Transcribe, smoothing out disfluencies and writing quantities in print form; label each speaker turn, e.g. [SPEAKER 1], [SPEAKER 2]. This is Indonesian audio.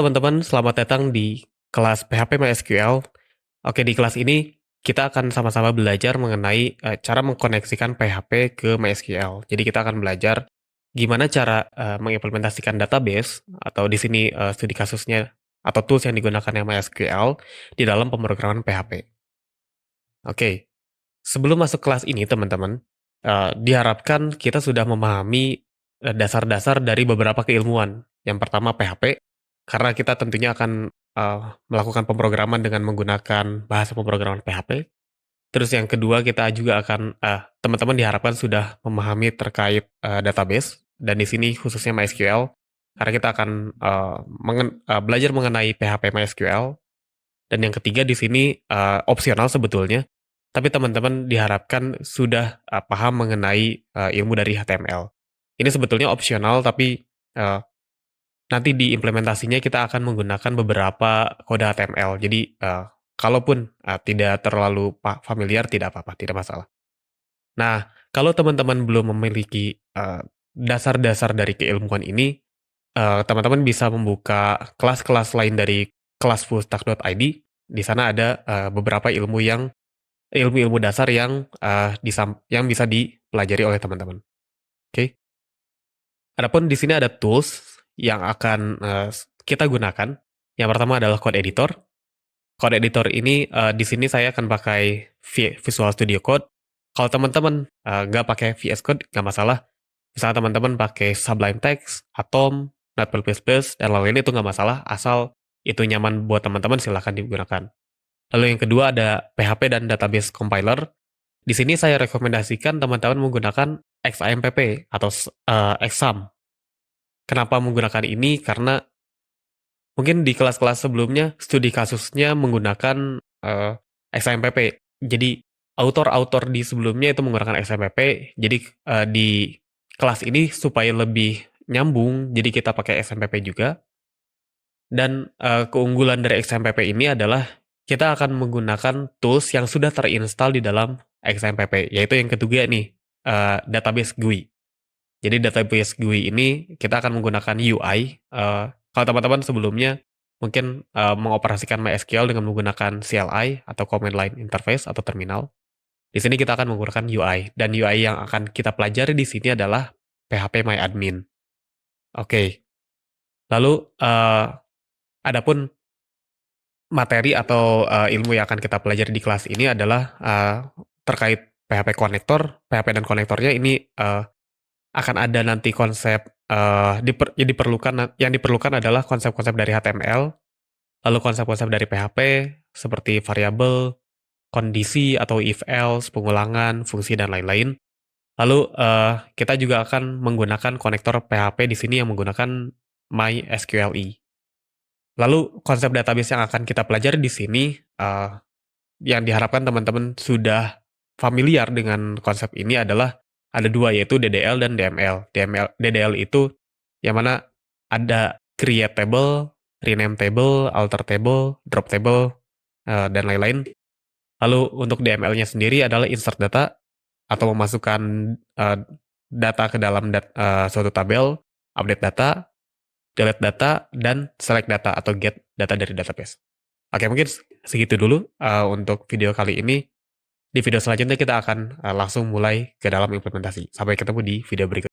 [SPEAKER 1] Teman-teman, selamat datang di kelas PHP MySQL. Oke, di kelas ini kita akan sama-sama belajar mengenai cara mengkoneksikan PHP ke MySQL. Jadi kita akan belajar gimana cara mengimplementasikan database atau di sini studi kasusnya atau tools yang digunakan yang MySQL di dalam pemrograman PHP. Oke, sebelum masuk kelas ini teman-teman, diharapkan kita sudah memahami dasar-dasar dari beberapa keilmuan. Yang pertama PHP, karena kita tentunya akan melakukan pemrograman dengan menggunakan bahasa pemrograman PHP. Terus yang kedua kita juga akan teman-teman diharapkan sudah memahami terkait database dan di sini khususnya MySQL karena kita akan belajar mengenai PHP MySQL. Dan yang ketiga di sini opsional sebetulnya, tapi teman-teman diharapkan sudah paham mengenai ilmu dari HTML. Ini sebetulnya opsional, tapi nanti di implementasinya kita akan menggunakan beberapa kode HTML. Jadi kalaupun tidak terlalu familiar, tidak apa-apa, tidak masalah. Nah, kalau teman-teman belum memiliki dasar-dasar dari keilmuan ini, teman-teman bisa membuka kelas-kelas lain dari kelas fullstack.id. Di sana ada beberapa ilmu-ilmu dasar yang bisa dipelajari oleh teman-teman. Oke. Adapun di sini ada tools yang akan kita gunakan. Yang pertama adalah code editor. Code editor ini di sini saya akan pakai Visual Studio Code. Kalau teman-teman nggak pakai VS Code, nggak masalah. Misalnya teman-teman pakai Sublime Text, Atom, Notepad++, dan lain-lain itu nggak masalah, asal itu nyaman buat teman-teman silahkan digunakan. Lalu yang kedua ada PHP dan Database Compiler. Di sini saya rekomendasikan teman-teman menggunakan XAMPP atau XAMPP. Kenapa menggunakan ini? Karena mungkin di kelas-kelas sebelumnya studi kasusnya menggunakan XAMPP. Jadi autor-autor di sebelumnya itu menggunakan XAMPP. Jadi di kelas ini supaya lebih nyambung, jadi kita pakai XAMPP juga. Dan keunggulan dari XAMPP ini adalah kita akan menggunakan tools yang sudah terinstall di dalam XAMPP, yaitu yang ketiga nih, database GUI. Jadi database GUI ini kita akan menggunakan UI. Kalau teman-teman sebelumnya mungkin mengoperasikan MySQL dengan menggunakan CLI atau Command Line Interface atau terminal. Di sini kita akan menggunakan UI, dan UI yang akan kita pelajari di sini adalah PHP MyAdmin. Oke. Lalu adapun materi atau ilmu yang akan kita pelajari di kelas ini adalah terkait PHP konektor, PHP dan konektornya ini akan ada nanti konsep yang diperlukan adalah konsep-konsep dari HTML, lalu konsep-konsep dari PHP seperti variabel, kondisi atau if else, pengulangan, fungsi dan lain-lain. Lalu kita juga akan menggunakan konektor PHP di sini yang menggunakan MySQLi. Lalu konsep database yang akan kita pelajari di sini yang diharapkan teman-teman sudah familiar dengan konsep ini adalah ada dua, yaitu DDL dan DML. DDL itu yang mana ada create table, rename table, alter table, drop table, dan lain-lain. Lalu untuk DML-nya sendiri adalah insert data atau memasukkan data ke dalam suatu tabel, update data, delete data, dan select data atau get data dari database. Oke, mungkin segitu dulu untuk video kali ini. Di video selanjutnya kita akan langsung mulai ke dalam implementasi. Sampai ketemu di video berikutnya.